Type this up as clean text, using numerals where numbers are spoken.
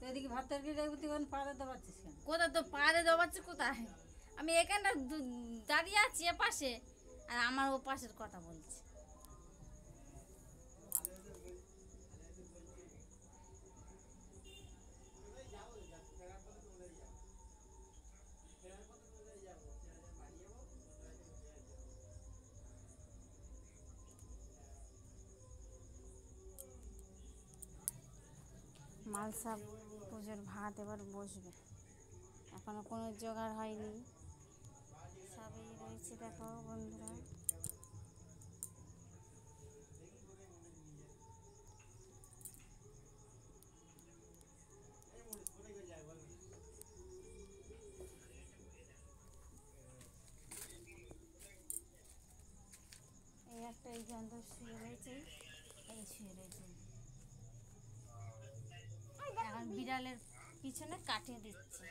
এদিকে ভাত তরকারি রাখবি তুই পা দিতে পারছিস কেন? কোথায় তো পা দিয়ে দেওয়াচ্ছে কোথায়? আমি এখানটা দাঁড়িয়ে আছি এ পাশে, আর আমার ও পাশের কথা বলছি। মালসা পুজোর ভাত এবার বসবে, এখনো কোনো জোগাড় হয়নি, সবই রয়েছে দেখো বন্ধুরা। এই একটা এই যন্ত্র শুয়ে রয়েছে, এই শুয়ে রয়েছে, এখন বিড়ালের পিছনে কাটিয়ে দিচ্ছে।